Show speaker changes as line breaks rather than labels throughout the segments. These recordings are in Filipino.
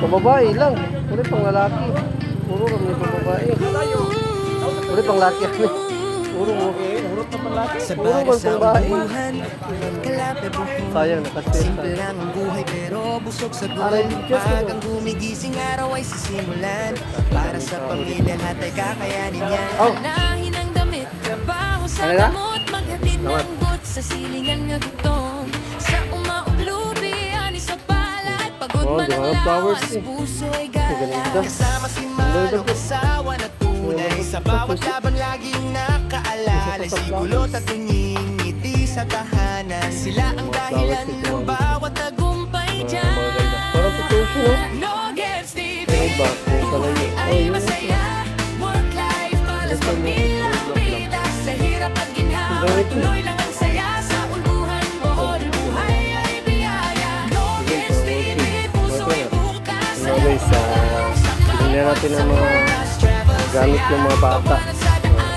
Pababae lang. Uli pang lalaki. Puro kami pababae. Uli pang lalaki. Puro mo. Puro pa pang lalaki. Puro man pang babae. Sayang nakastel.
Simple lang ang buhay pero busog sa gulo. Magang gumigising araw ay sisimulan. Para sa pamilya lahat ay kakayanin yan. Anahin ang damit, trabaho sa gamot, maghatid ng gut sa silingan nga gutom. Sa umaublubi, ani sa palad, pagod man ang lawas, puso ay gala. Kasama si Manong asawa na tunay. Sa bawat laban laging nakaalala. Sigulot at tunying ngiti sa tahanan. Sila ang dahilan ng bawat tagumpay dyan.
Parang totoo siya, no?
No gets TV.
Ay,
masaya. Work life, malas pamilya, pila. Sa hirap at ginhawa, tuloy lang ang saya. Sa ulbuhan, bohol, buhay ay biyaya. No gets TV, puso ay bukas.
Guys, tingnan natin ang mga gamit ng mga bata.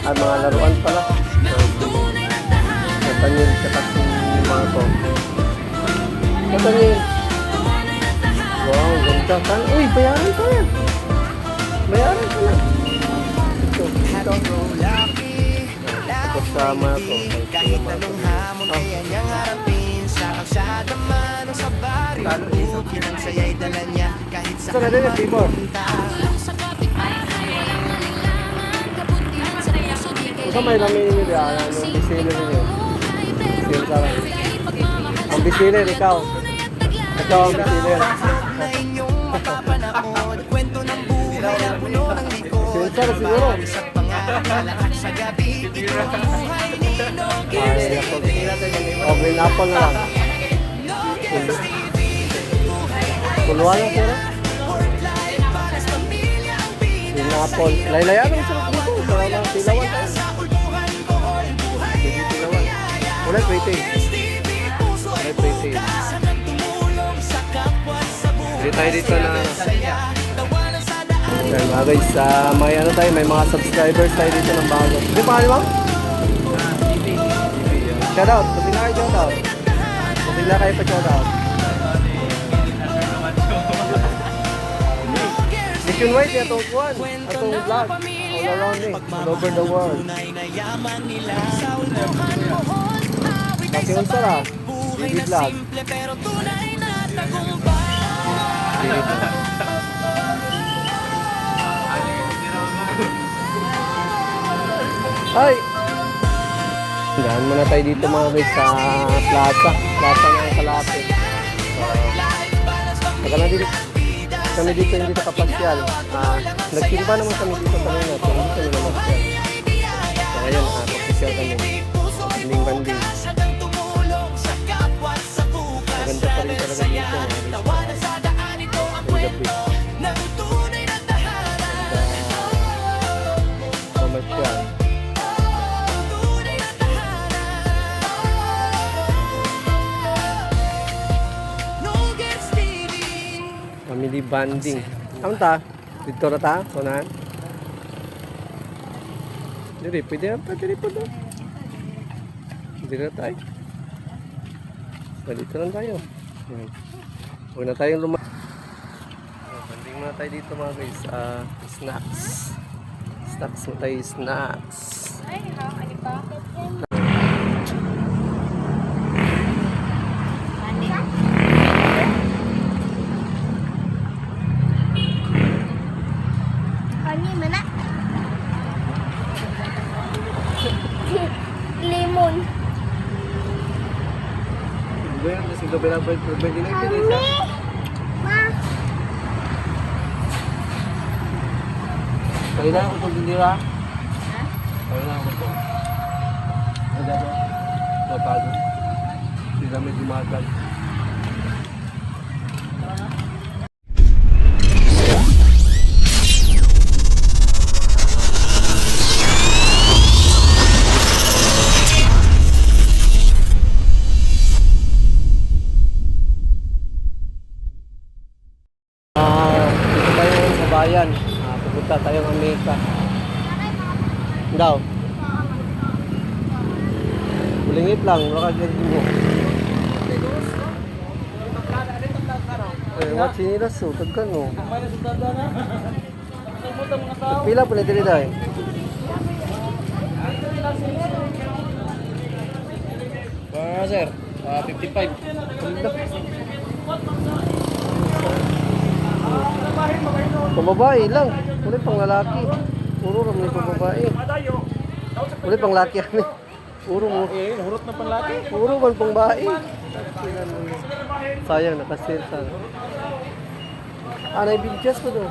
At mga laruan pala. Katanyil, kataksin yung mga to. Katanyil. Wow, ganda ka. Uy, bayaran ka yan. Bayaran ka yan. Ito. Kasama to.
Kahit anong hamon kaya niyang harapin. Sa kalsada man o sa baryo, bukid ang saya'y dala niya. Kahit
Ito na din yung people. Ito may namin nila. Yung bisilo ninyo. Bisilo ka lang. Ang bisilo, ikaw. Ikaw ang bisilo.
na inyong mapapanahon. Kwento ng buhay na puno ng likod.
Bisilo siguro.
Isa't pangalan sa gabi. Ito ang buhay ni No Gives TV.
O, green apple na lang. Puluhan lang sila. Green apple. Laylayan ang sarap dito. Sarap lang silawan tayo. Silawan. Ulit, waiting. Ulit, waiting. Hindi tayo dito na. Okay, mga guys, may ano tayo, may mga subscribers tayo dito ng bago. Hindi pa ano ba? Shoutout, pati na kayo shoutout. Pati na kayo pa shoutout. Nationwide niya itong kuwan, itong vlog. All around eh, all over the world. Kasi kung sara, TV vlog. Ay! Dahan muna tayo dito mga guys sa plaza. Plaza ng Kalapit. Maganda dito. Kami dito hindi nakapasyal. Nagsimba naman kami dito kanina. Pero hindi kami namasyal. So ngayon, papasyal kami. Banding-banding. Maganda pa rin talaga dito. Ang gabi. Pamasyal. Family bonding. Ano ta? Dito na ta? Unahan? Dito, pwede rin po doon. Dito na tayo. Dito lang tayo. Huwag na tayong banding muna tayo dito mga guys. Snacks. Snacks mo tayo, snacks.
Ay, ano pa? Lemon.
Bueno, kasi ito pwede na ipinisa.
Ma.
Kailangan ko itong dindira. Kailangan ko ito. Ano dapat? Mapago. Hindi kami dumagal. Bayan. Pupunta tayong Amerika. Daw. Bulingit lang, baka dito. Mga chinilas, oh. Tagkan, oh. Pila po na dili dahil.
Sir, 55.
Pang babae lang. Uli pang lalaki. Puro naman yung pang babae. Uli pang laki yan eh. Puro mo.
Hurot na panlaki.
Puro man pang babae. Sayang, nakasir sa. Naibigjas ko doon.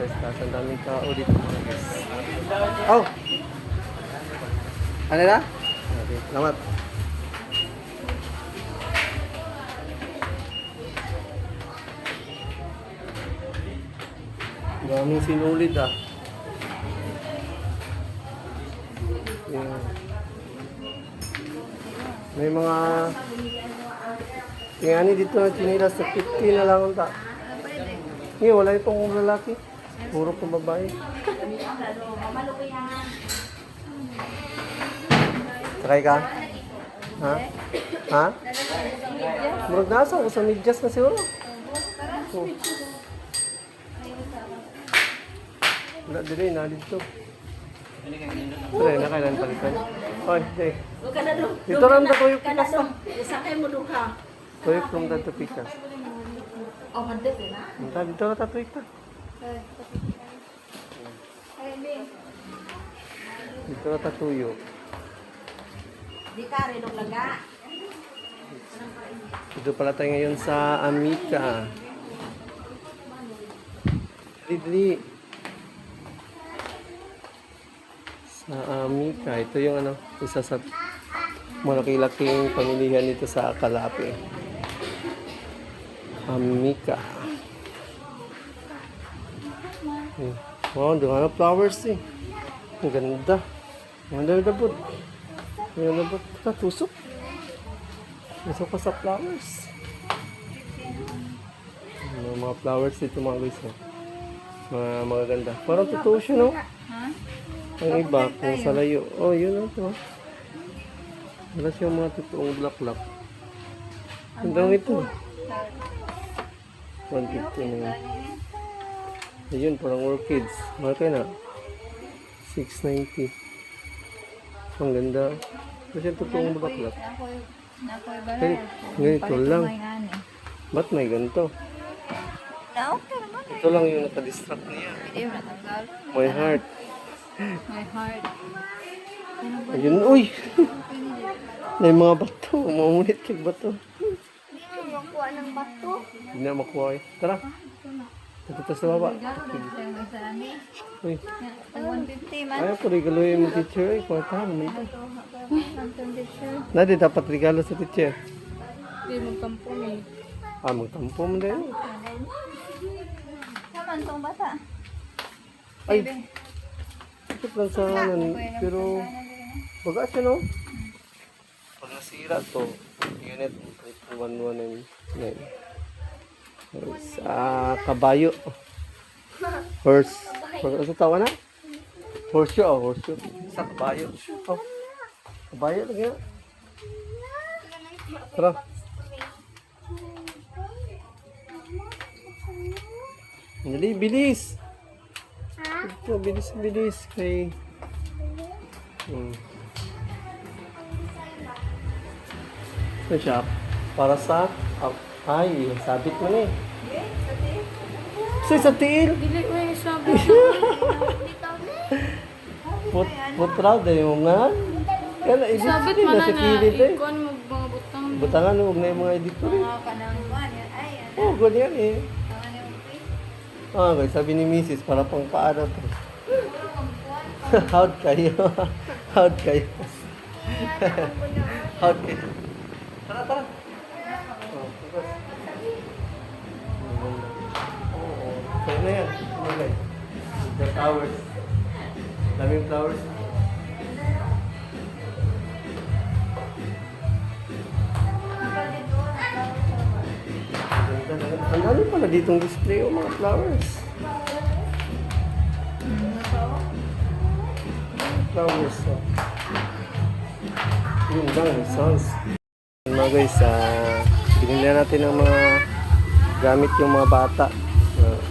Ang daming tao dito. Oh! Ano na? Okay, salamat. Daming sinulid ah. Yeah. May mga tingani dito na chinilas sa 50 na lang ang ta. Ngayon, wala itong lalaki. Puro pang babae. Sakay ka? Ha? Ha? Murag nasa ako sa medyas na siguro. Oh. Wala din na dito. Pre, na kailan palitan. Oy, Jay. Dito lang na tuyok pikas na.
Sakay mo duha.
Tuyok lang na to pikas.
Oh, mandet na.
Dito na tuyok ta. Dito na tuyok.
Di ka rin ang laga.
Dito pala tayo ngayon sa Amica. Dili. Sa Amica. Ito yung ano, isa sa malaki-laking pamilihan dito sa Calape. Amica. Wow, doon na flowers eh. Ang ganda. Ang ganda po. Ang ganda po. Tusok. Tusok pa sa flowers. Mga flowers dito mga guys. Mga ganda. Parang totoo siya, no? Ang iba, kung sa layo. Oh, yun lang to. Wala siya mga totoong black-black. Ang dami ito. 150 na yun. Ayun, parang orchids. Malaki na. 690. Ang ganda. Wala siya totoong black-black. Ay, ganito lang. Ba't may ganito?
Okay naman.
Ito lang yung nakadistract niya.
Hindi mo natanggal.
My heart.
My heart.
Ayun, uy! May mga bato. Mamunit kay bato.
Hindi mo makuha ng bato.
Hindi na makuha eh. Tara. Dito sa baba. Uy.
Ang 150 man.
Ayaw ko regaluhin mo teacher eh. Kwartahan naman ito.
Ang condition.
Nadi, dapat regalo sa teacher.
Hindi mo kampong eh.
Magtampo mo din.
Saman tong bata.
Ay! Ikot lang sa ano. Pero, baga siya no? Pag nasira to, unit 1119. Kabayo. Horse. Ano tawa na? Horseshoe, oh, horseshoe. Sa kabayo. Oh. Kabayo lagi na. Tara. Dali, bilis. Ito, bilis. Kay... Ito siya. Para sa... ay, sabit mo na eh. Sa tiil.
Dili ko yung sabi.
Put raw dahil mo nga. Kaya ibig
Sabit
sabihin
man
na sa
na
kilid eh.
ikon mo mga butang.
Butangan huwag na yung mga editor eh.
Mga kanangguan yan. Ay, ano.
Oo, ganyan eh.
Ano yung face?
Okay, sabi ni Mrs. para pang paano to. How'd kayo? How'd kayo? How'd kayo? Tara. Oh, bukas. Oo. Sa'yo na yan. Okay. The flowers. Daming flowers. Ang dami pala ditong display o mga flowers. Flowers. Yung dami, sounds. Mga guys, binili natin ng mga gamit yung mga bata.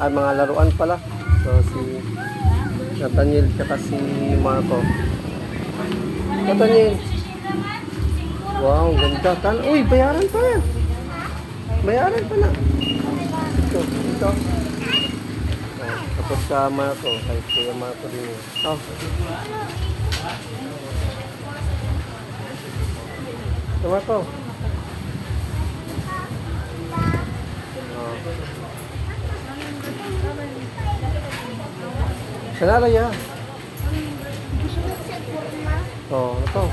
Mga laruan pala. So, si Nathaniel tsaka si Marco. Nathaniel. Wow, ganda. Uy, bayaran pa yan. Bayaran pa na. Ito, ito. Tapos sa Marco, kay Kuya Marco din yun. Ito Marco. Sanalaya. Ano to?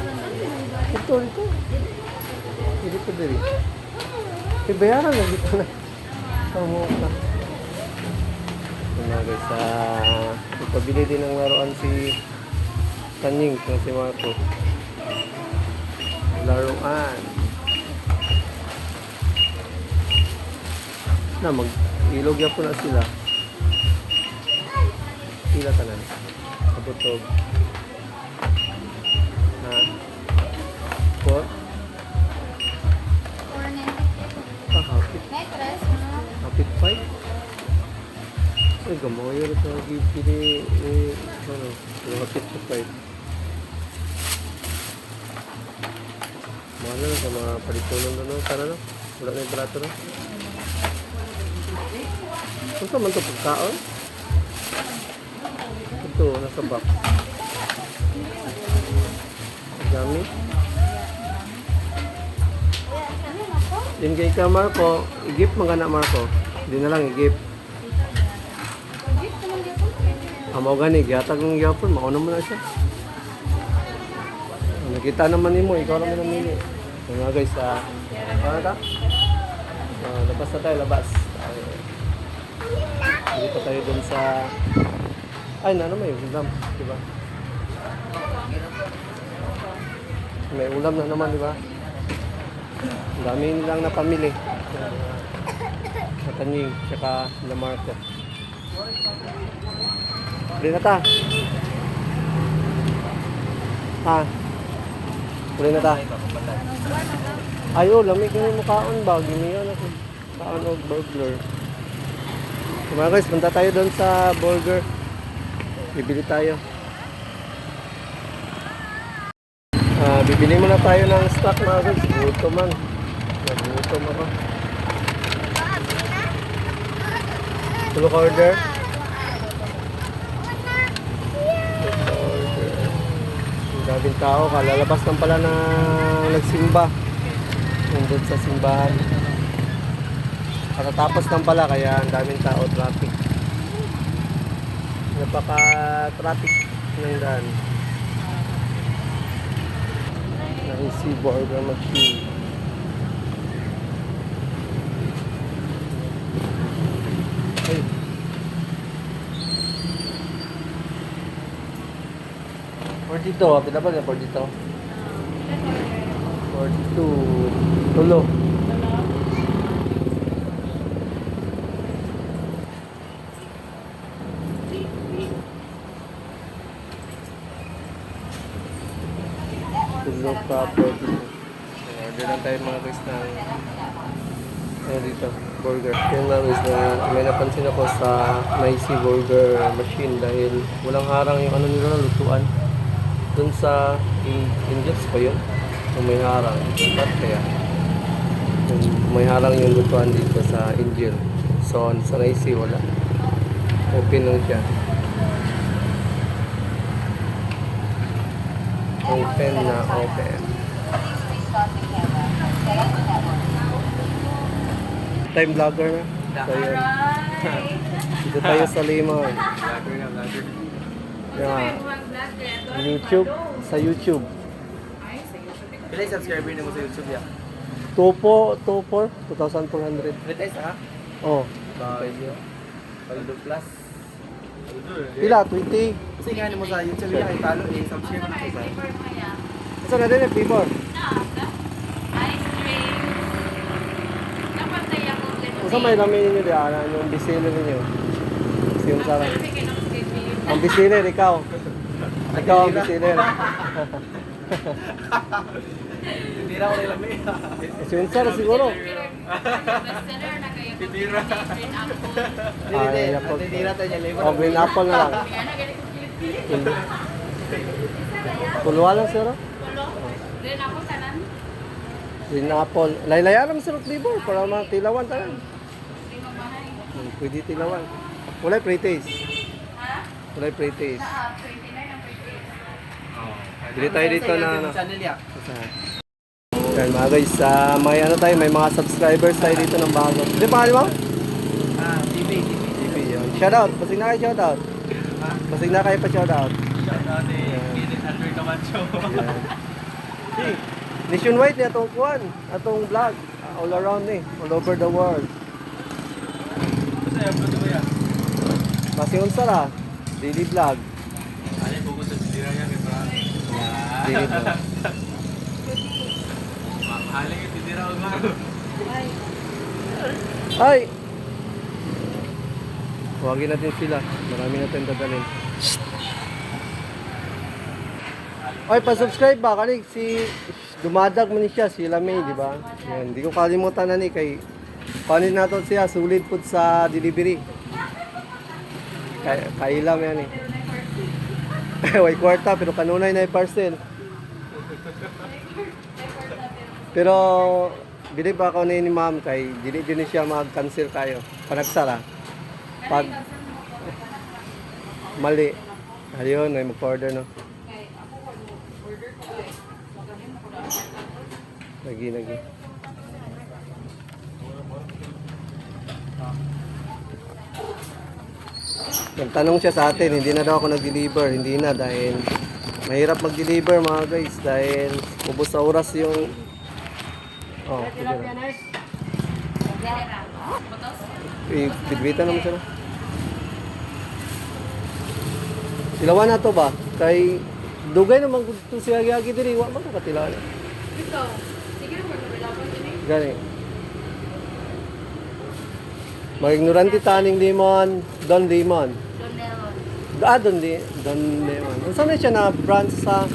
Ito. Dito diri. Bayaran na dito na. Tama ka. Guys, ipabili din ng laruan si Tanying kung si Marco. Laruan. Mag-ilog po na sila. Sila tanan. Kabutog. Por? Hapit. Hapit 5? Ay, gamoy yun sa gipili yung hapit sa 5. Mahal na sa mga palitunan sana na. Wala na yung barato na. Kung saan man ito pagkaon? Ito, nasa box. Dami. Din kay ka Marco, i-gift mga na Marco. Hindi na lang i-gift. Mau gani, gihatag ng gyapon, mauna mo na siya. Nakita naman mo, ikaw naman namili. Mga guys, ano ta? Labas na tayo, labas. Hindi pa tayo dun sa... Ay, may ulam, diba? May ulam na naman, diba? Ang dami nilang napamili. Natanying, tsaka na Marco. Uli na ta. Uli na ta. Ayo, lamig na yung mukhaon ba? Giniyon ako. Kaon o burger. Mga guys, punta tayo doon sa burger. Bibili tayo. Bibili muna tayo ng stock mga guys. Gutom man. Nagutom ako. Tulog order. Daming tao, kalalabas lang pala na nagsimba. Nandun sa simbahan. Katatapos lang pala, kaya ang daming tao, traffic. Napaka-traffic ng daan. Na-easy burger machine. Ay. Por dito, pila ba na por dito? Por dito, tulo. Tulo ka por dito. Order lang tayo mga guys ng dito, burger. Yan lang guys na may napansin ako sa Nice Burger machine dahil walang harang yung ano nila lutuan. Dun sa Angels pa yun. Kung may harang. Ba't kaya? Kung may harang yung lutuan dito sa Angel. So, sa Nice wala. Open lang siya. Open na open. Time vlogger na. So, yun. Dito tayo sa Limon. Yeah. YouTube, sa YouTube.
Pila yung subscriber na mo sa YouTube ya?
2,400.
Monetize ha?
Oh.
Paldo plus.
Pila, 20.
Kasi nga mo sa YouTube ya, kay talo eh, subscribe na ko sa.
Asa na din yung flavor? Asa may lamin ninyo diyan, yung bisilo ninyo? Kasi yung sarang. Ang bisiler, ikaw. Ikaw ang bisiler.
Hindi na ako nilamig.
Si Unsar siguro.
Bestseller na kayo.
Titira.
Green apple.
Ay, apple.
Titira tayo niya.
Oh, green apple na lang.
Kaya na ganito kilit-kilit.
Pulwa lang sir.
Pulo. Green apple tanan.
Green apple. Laylaya lang sir flavor para mga tilawan tayo.
Hindi mo bahay.
Pwede tilawan. Wala pre-taste.
Ha?
Wala pre-taste.
29 ang birthday.
Bili tayo dito na ano.
Channel niya.
Yan mga guys, may ano tayo, may mga subscribers tayo dito ng bago. Hindi pa mo?
TV.
TV yun. Shoutout, basig na kayo shoutout. Basig na kayo pa shoutout.
Shoutout Kenneth Andrew Camacho.
Nationwide niya itong kuhan, atong vlog. All around all over the world.
Basta yung photo ko yan.
Basig unsa ra, daily vlog.
Ano yung pupunta sa tira niya?
Dito.
Haling yung titira ko nga.
Ay! Huwagin natin sila. Marami natin dadalhin. Ay, pa-subscribe ba? Kanig si dumadag mo ni siya, si Lamay, di ba? Yan, hindi ko kalimutan na ni kay panin natin siya, sulit po sa delivery. Kailam yan eh. Way kwarta, pero kanunay na yung parcel. Pero, bilib ako ni ma'am kay dili siya mag-cancel kayo. Panagsara. Pag mali. Ayun, ay mag-order no. Lagi. Nagtanong siya sa atin, hindi na daw ako nag-deliver. Hindi na dahil mahirap mag-deliver mga guys dahil ubos sa oras yung sige na. Bidbita naman siya. Tilawan na to ba? Kay dugay naman gusto siya yagi diri, wa man ko katilawan.
Ito. Sige na magbilaban din eh.
Gani. Mag-ignorante taning lemon, Don Lemon. Don Lemon. Saan na siya na branch sa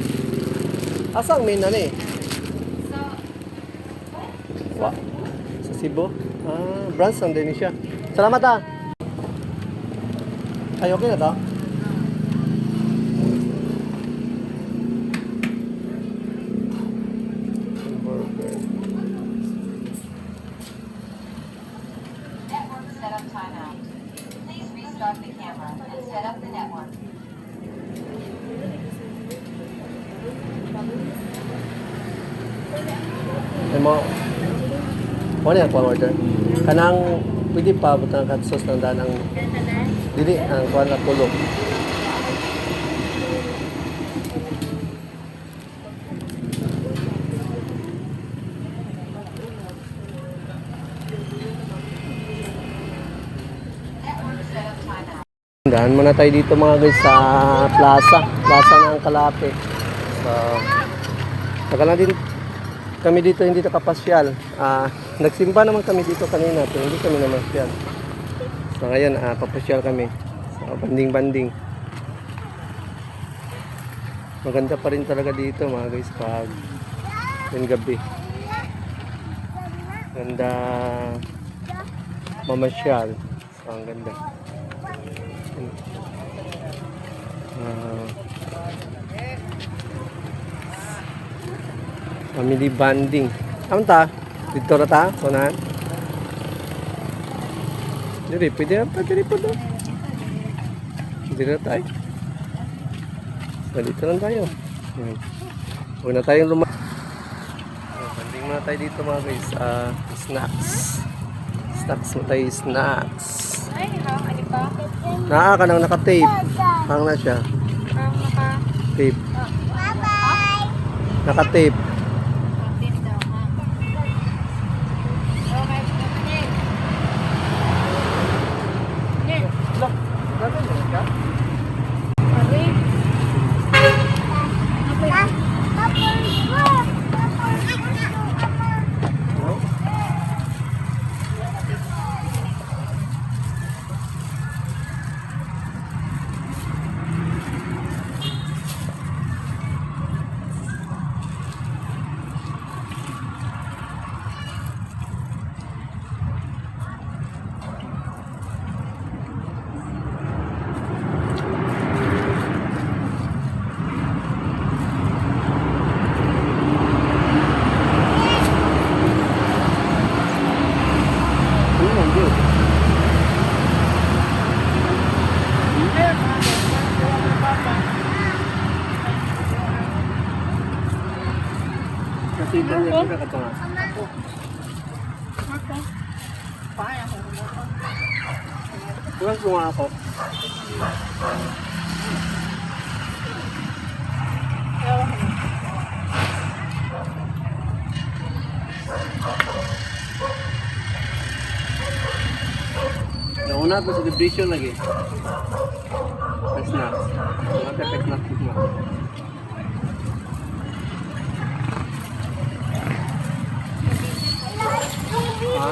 asang main na ni? Sa Cebu? Branch ang din siya. Salamat Ay, okay na to?
Network setup timeout. Please restart the camera and set up the network.
Ay mo. Ano yan po order? Kanang pwede pa butang katsos ng danang dili ang kuan na pulo.
Network setup timeout.
Daan muna tayo dito mga guys sa plaza ng Kalape. So, saka na din kami dito hindi nakapasyal. Nagsimba naman kami dito kanina pero hindi kami namasyal. So ngayon, papasyal kami. So, banding-banding. Maganda pa rin talaga dito mga guys pag yung gabi. Ganda mamasyal. So, ang ganda. Family bonding. Ano ta? Dito na ta? Kunahan? Dili, pwede na ta. Dili po doon. Dili na tayo. So, dito lang tayo. Huwag na tayong banding muna tayo dito mga guys. Snacks. Snacks mo tayo. Snacks.
Ay, ano pa?
Naa ka nang naka-tape. Hang na siya. Tape.
Bye-bye!
Naka-tape.
Tip daw, ha? Okay, okay. Okay.
Look, gagawin mo ka?
Sorry.
Pulang ko nga ako. Nauna ito sa celebration lagi. Ang snacks. Mga pepek snacks mo. Ha?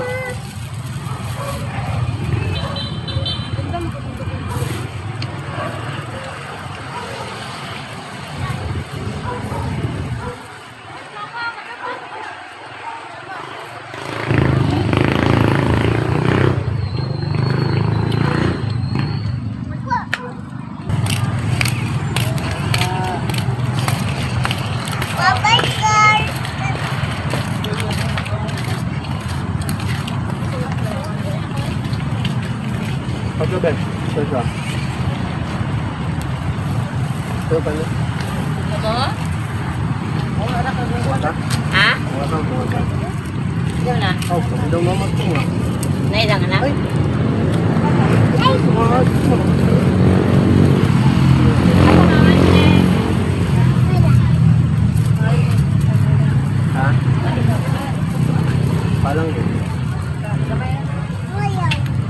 Pagkaben, saan? Ito pa niya?
Ano?
Mata?
Ha?
Mata, mata.
Ikaw na.
Oh, kami daw mamat ko nga.
Naidang na?
Ay! Ay! Sumahat ko. Ha? Palang din.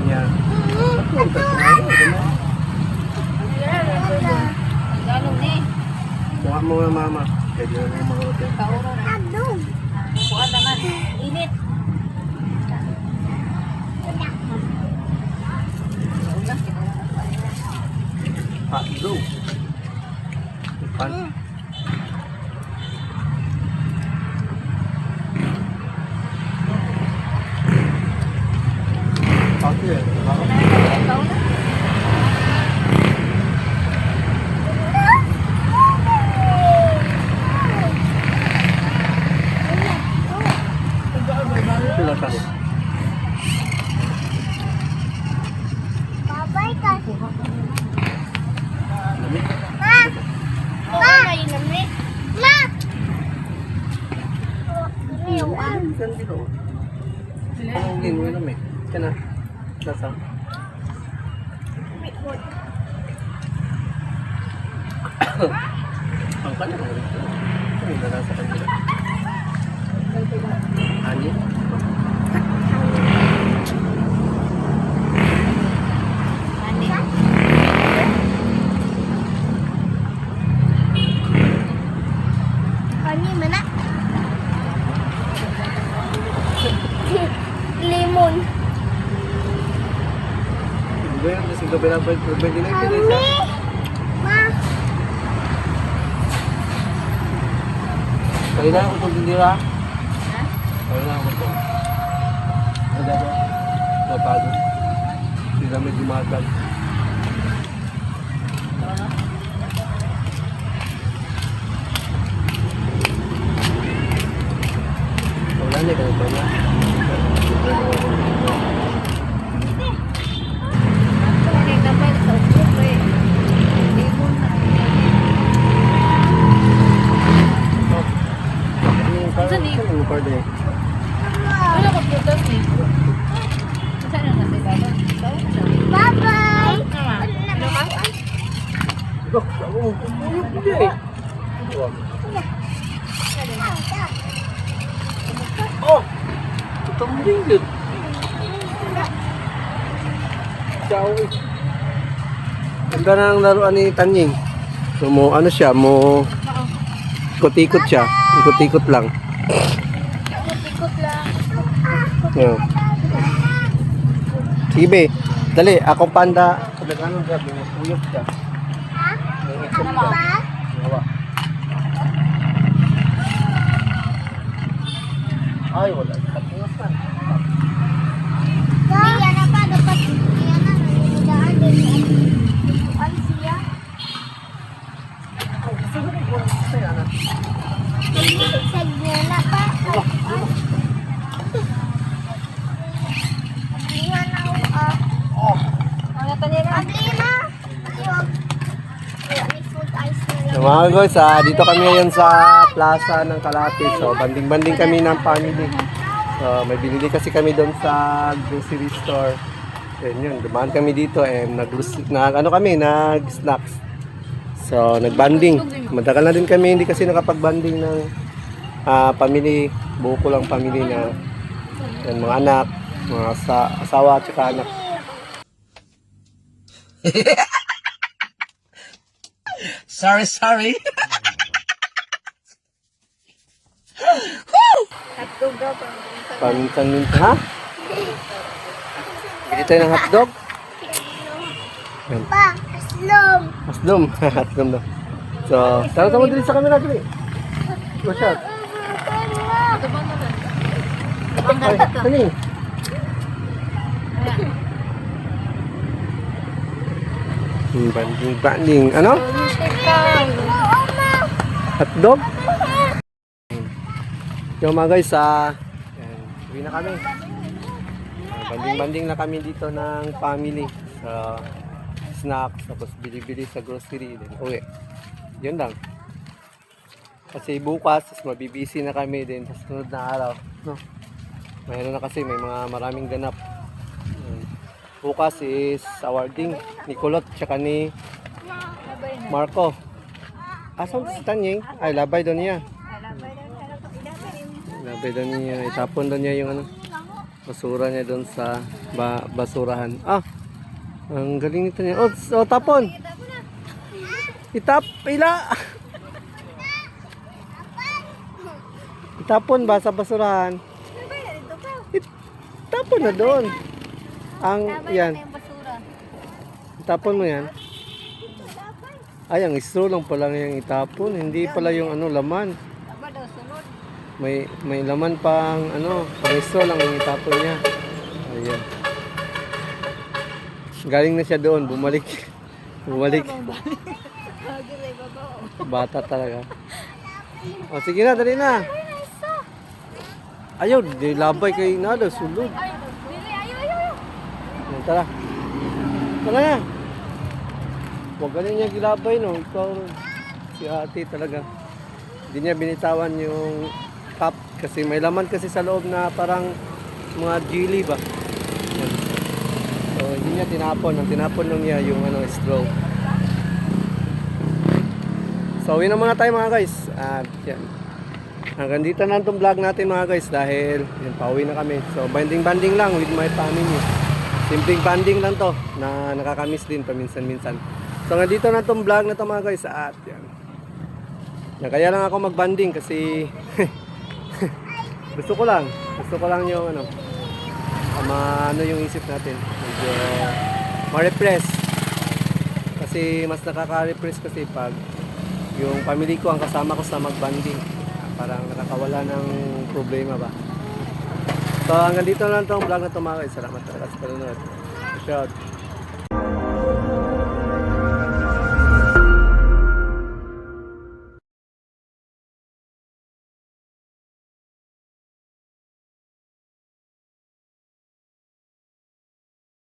Yeah.
Ganun ni.
Mukha mo nga mama. Pwede na yung mga hotel.
Kauro na. Buwan naman. Init.
Hot dog. Pan. Okay. Sila tayo. Lamig. Kan dito. Ang ginoy lamig. Kana. Nasa. Ang kanya mo rin. Ano na nasa kanila? Ani?
Limon.
Hindi ba yan? Kasi gabi na ba? Pwede na yung pinisa.
Ma.
Kaya na ako itong tindira. Kaya na ako itong. Ano ba? Napagod. Hindi namin dumagal. Wala na ganun pa na.
Hindi dapat sa upo eh. Limon na.
Saan yung card eh?
Wala ka prutas eh. Saan yung nasa baba?
Bye-bye.
Ano ka?
Dok, ako mo. Hindi eh. Oh! Itong ringgit. Ciao eh. Ganda na ang laruan ni Tanying. So mo, ano siya, mo... Ikot-ikot siya. Ikot-ikot lang.
Ikot lang.
Yeah. Sige be. Dali, akong panda. Ano grabe, puyok siya.
Ano mo?
Hawa. Ay, wala. Tapungas na.
Yan na pa. Dapat yan na. Nanginidaan din. Ano siya? Sag niya na pa. Yan na.
Ano ito nila?
Abli na. May food ice na lang.
So, mga guys, dito kami ngayon sa plaza ng Kalapis. So, banding-banding kami ng family. May binili kasi kami doon sa grocery store. Then yun, dumaan kami dito and nag-snacks. So, nag-banding. Matagal na din kami, hindi kasi nakapag-banding ng family, buo ko lang family na yan, mga anak, mga asawa at saka anak.
Sorry.
Paminsan-minsan, ha? Bili tayo ng hotdog. Yan.
Pa, aslom.
Aslom. Aslom daw. So, tara mo din sa camera, Gri. Go shot. Ay, ano yun? Banding. Ano? Hotdog? Yung mga guys, yan, uwi na kami. Banding-banding na kami dito ng family sa snacks, tapos bili-bili sa grocery, then uwi. Yun lang. Kasi bukas, mabibisi na kami din sa sunod na araw. No? Mayroon na kasi, may mga maraming ganap. Bukas is awarding ni Kulot tsaka ni Marco. Asan si Tanying? Ay, labay doon niya. Labay doon niya. Itapon doon niya yung ano, basura niya doon sa basurahan. Ang galing nito niya. Oh, tapon. Itapon ba sa basurahan? Itapon na doon. Yan. Itapon mo yan. Ay, ang straw lang pala yung itapon. Hindi pala yung ano, laman. May laman pang ano, pang straw lang yung itapon niya. Ayan. Galing na siya doon, bumalik. Bata talaga. O, sige na, dali na. Ayaw, di labay kay nada, sulod. Tara. Tara na. Huwag galing niya gilabay, no? Ikaw, si ate talaga. Hindi niya binitawan yung cup kasi may laman kasi sa loob na parang mga jelly ba. Yan. So, hindi niya tinapon. Ang tinapon lang niya yung ano, straw. So, uwi na muna tayo mga guys. At yan. Hanggang dito na itong vlog natin mga guys dahil yan, pauwi na kami. So, banding-banding lang with my family. Simpleng banding lang to na nakakamiss din paminsan-minsan. So nga dito na tong vlog na to mga guys at yan. Kaya lang ako magbanding kasi gusto ko lang yung ano yung isip natin. Medyo ma-repress. Kasi mas nakaka-repress kasi pag yung family ko ang kasama ko sa magbanding. Parang nakakawala ng problema ba. So hanggang dito na lang itong vlog na ito mga guys. Salamat talaga sa panonood. Shout.